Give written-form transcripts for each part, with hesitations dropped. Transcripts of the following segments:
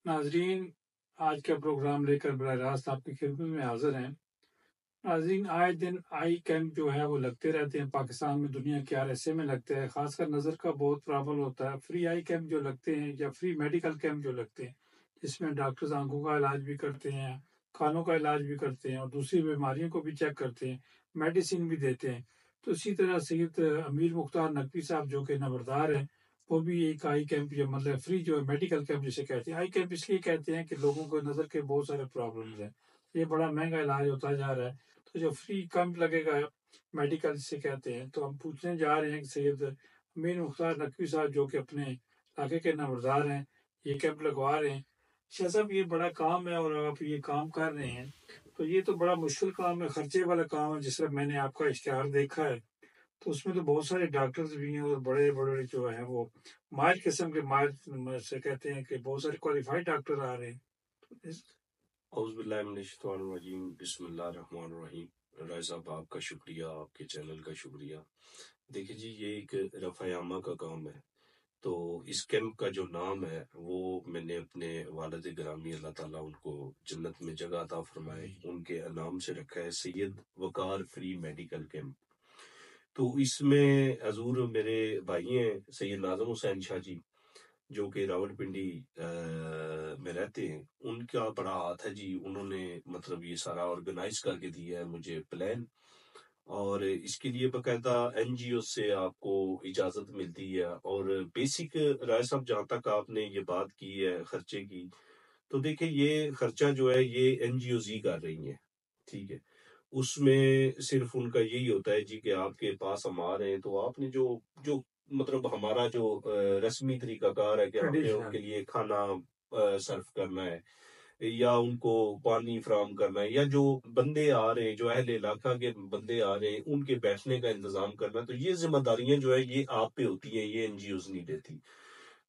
ناظرین، آج کا پروگرام لے کر براہ راست آپ کی خدمت میں حاضر ہیں۔ ناظرین، آئے دن آئی کیمپ جو ہے وہ لگتے رہتے ہیں پاکستان میں، دنیا کے ہر حصے میں لگتا ہے۔ خاص کر نظر کا بہت پرابلم ہوتا ہے۔ فری آئی کیمپ جو لگتے ہیں یا فری میڈیکل کیمپ جو لگتے ہیں، جس میں ڈاکٹرز آنکھوں کا علاج بھی کرتے ہیں، کانوں کا علاج بھی کرتے ہیں اور دوسری بیماریوں کو بھی چیک کرتے ہیں، میڈیسن بھی دیتے ہیں۔ تو اسی طرح سید امیر مختار نقوی صاحب جو کہ نمبردار ہیں، وہ بھی ایک آئی کیمپ یا مطلب فری جو ہے میڈیکل کیمپ جسے کہتے ہیں۔ آئی کیمپ اس لیے کہتے ہیں کہ لوگوں کو نظر کے بہت سارے پرابلمز ہیں، یہ بڑا مہنگا علاج ہوتا جا رہا ہے۔ تو جو فری کیمپ لگے گا میڈیکل جسے کہتے ہیں، تو ہم پوچھنے جا رہے ہیں کہ سید امیر مختار نقوی صاحب جو کہ اپنے علاقے کے نمبردار ہیں، یہ کیمپ لگوا رہے ہیں۔ شاہ صاحب، یہ بڑا کام ہے اور آپ یہ کام کر رہے ہیں، تو یہ تو بڑا مشکل کام ہے، خرچے والا کام ہے۔ جس طرح میں نے آپ کا اشتہار دیکھا ہے تو اس میں تو بہت سارے ڈاکٹرز بھی ہیں اور بڑے بڑے جو ہیں وہ ماہر قسم کے، ماہر سے کہتے ہیں کہ بہت سارے کوالیفائڈ ڈاکٹر آ رہے ہیں۔ اعوذ باللہ من الشیطان الرجیم، بسم اللہ الرحمن الرحیم۔ رائے صاحب، آپ کا شکریہ، آپ کے چینل کا شکریہ۔ دیکھیں جی، یہ ایک رفع عامہ کا کام ہے۔ تو اس کیمپ کا جو نام ہے وہ میں نے اپنے والد گرامی اللہ تعالیٰ ان کو جنت میں جگہ عطا فرمائے، ان کے نام سے رکھا ہے سید وقار فری میڈیکل کیمپ۔ تو اس میں حضور میرے بھائی ہیں سید ناظم حسین شاہ جی، جو کہ راول پنڈی میں رہتے ہیں، ان کا بڑا ہاتھ ہے جی۔ انہوں نے مطلب یہ سارا آرگنائز کر کے دیا ہے مجھے پلان، اور اس کے لیے باقاعدہ این جی او سے آپ کو اجازت ملتی ہے۔ اور بیسک رائے صاحب، جہاں تک آپ نے یہ بات کی ہے خرچے کی، تو دیکھیں یہ خرچہ جو ہے یہ این جی اوز ہی کر رہی ہیں، ٹھیک ہے۔ اس میں صرف ان کا یہی ہوتا ہے جی کہ آپ کے پاس ہم آ رہے ہیں تو آپ نے جو مطلب ہمارا جو رسمی طریقہ کار ہے کہ ہم نے ان کے لیے کھانا سرو کرنا ہے، یا ان کو پانی فراہم کرنا ہے، یا جو بندے آ رہے ہیں، جو اہل علاقہ کے بندے آ رہے ہیں، ان کے بیٹھنے کا انتظام کرنا ہے، تو یہ ذمہ داریاں جو ہے یہ آپ پہ ہوتی ہیں، یہ این جی اوز نہیں دیتی۔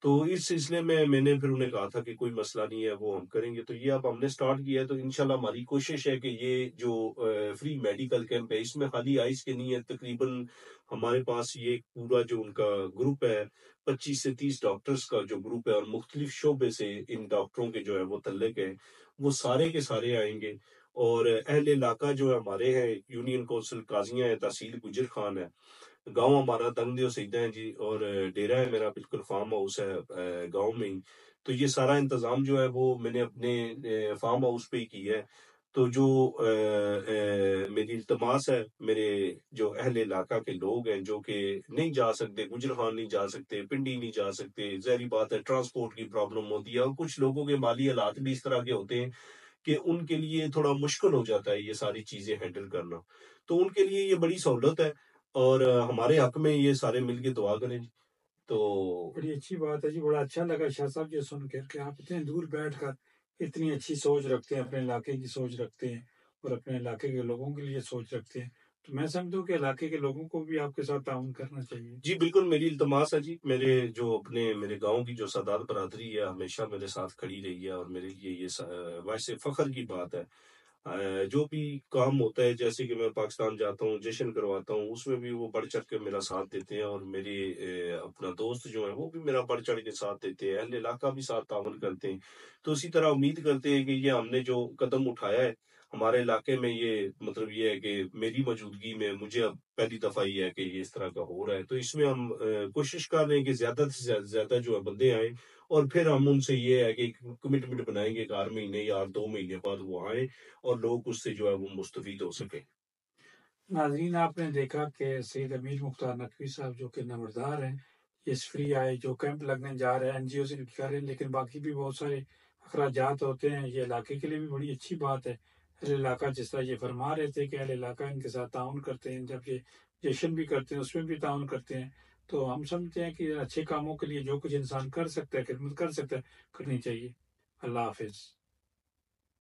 تو اس سلسلے میں نے پھر انہیں کہا تھا کہ کوئی مسئلہ نہیں ہے، وہ ہم کریں گے۔ تو یہ اب ہم نے سٹارٹ کیا ہے، تو انشاءاللہ ہماری کوشش ہے کہ یہ جو فری میڈیکل کیمپ ہے، اس میں خالی آئز کے نہیں ہے، تقریباً ہمارے پاس یہ پورا جو ان کا گروپ ہے 25 سے 30 ڈاکٹرز کا جو گروپ ہے، اور مختلف شعبے سے ان ڈاکٹروں کے جو ہے وہ تعلق ہے، وہ سارے کے سارے آئیں گے۔ اور اہل علاقہ جو ہمارے ہیں، یونین کونسل قاضیاں ہیں، تحصیل گجر خان ہے، گاؤں ہمارا تنگ دیو سیدہ ہے جی، اور ڈیرا ہے میرا، بالکل فارم ہاؤس ہے گاؤں میں ہی۔ تو یہ سارا انتظام جو ہے وہ میں نے اپنے فارم ہاؤس پہ ہی کی ہے۔ تو جو میری التماس ہے، میرے جو اہل علاقہ کے لوگ ہیں جو کہ نہیں جا سکتے، گجر خان نہیں جا سکتے، پنڈی نہیں جا سکتے، ظاہری بات ہے ٹرانسپورٹ کی پرابلم ہوتی ہے، اور کچھ لوگوں کے مالی حالات بھی اس طرح کے ہوتے ہیں کہ ان کے لیے تھوڑا مشکل ہو جاتا ہے یہ ساری چیزیں ہینڈل کرنا۔ تو ان کے لیے یہ بڑی سہولت ہے، اور ہمارے حق میں یہ سارے مل کے دعا کریں جی۔ تو بڑی اچھی بات ہے جی، بڑا اچھا لگا شاہ صاحب یہ سن کر کہ آپ اتنے دور بیٹھ کر اتنی اچھی سوچ رکھتے ہیں، اپنے علاقے کی سوچ رکھتے ہیں اور اپنے علاقے کے لوگوں کے لیے سوچ رکھتے ہیں۔ تو میں سمجھوں کہ علاقے کے لوگوں کو بھی آپ کے ساتھ تعاون کرنا چاہیے۔ جی بالکل، میری التماس ہے جی، میرے گاؤں کی جو سادات برادری ہے ہمیشہ میرے ساتھ کھڑی رہی ہے، اور میرے لیے یہ باعث فخر کی بات ہے۔ جو بھی کام ہوتا ہے، جیسے کہ میں پاکستان جاتا ہوں، جشن کرواتا ہوں، اس میں بھی وہ بڑھ چڑھ کے میرا ساتھ دیتے ہیں، اور میرے اپنا دوست جو ہیں وہ بھی میرا بڑھ چڑھ کے ساتھ دیتے ہیں، اہل علاقہ بھی ساتھ تعاون کرتے ہیں۔ تو اسی طرح امید کرتے ہیں کہ یہ ہم نے جو قدم اٹھایا ہے ہمارے علاقے میں، یہ مطلب یہ ہے کہ میری موجودگی میں مجھے اب پہلی دفعہ یہ ہے کہ یہ اس طرح کا ہو رہا ہے، تو اس میں ہم کوشش کر رہے ہیں کہ زیادہ سے زیادہ جو ہے بندے آئیں، اور پھر ہم ان سے یہ ہے کہ کمٹمنٹ بنائیں گے کہ 4 مہینے یا 2 مہینے بعد وہ آئیں اور لوگ اس سے جو ہے وہ مستفید ہو سکیں۔ ناظرین، آپ نے دیکھا کہ سید امیر مختار نقوی صاحب جو کہ نمبردار ہیں، اس فری آئے جو کیمپ لگنے جا رہے ہیں، این جی او سے کر رہے ہیں، لیکن باقی بھی بہت سارے اخراجات ہوتے ہیں۔ یہ علاقے کے لیے بھی بڑی اچھی بات ہے۔ اہل علاقہ جس طرح یہ فرما رہے تھے کہ اہل علاقہ ان کے ساتھ تعاون کرتے ہیں، جب یہ جشن بھی کرتے ہیں اس میں بھی تعاون کرتے ہیں، تو ہم سمجھتے ہیں کہ اچھے کاموں کے لیے جو کچھ انسان کر سکتا ہے، خدمت کر سکتا ہے، کرنی چاہیے۔ اللہ حافظ۔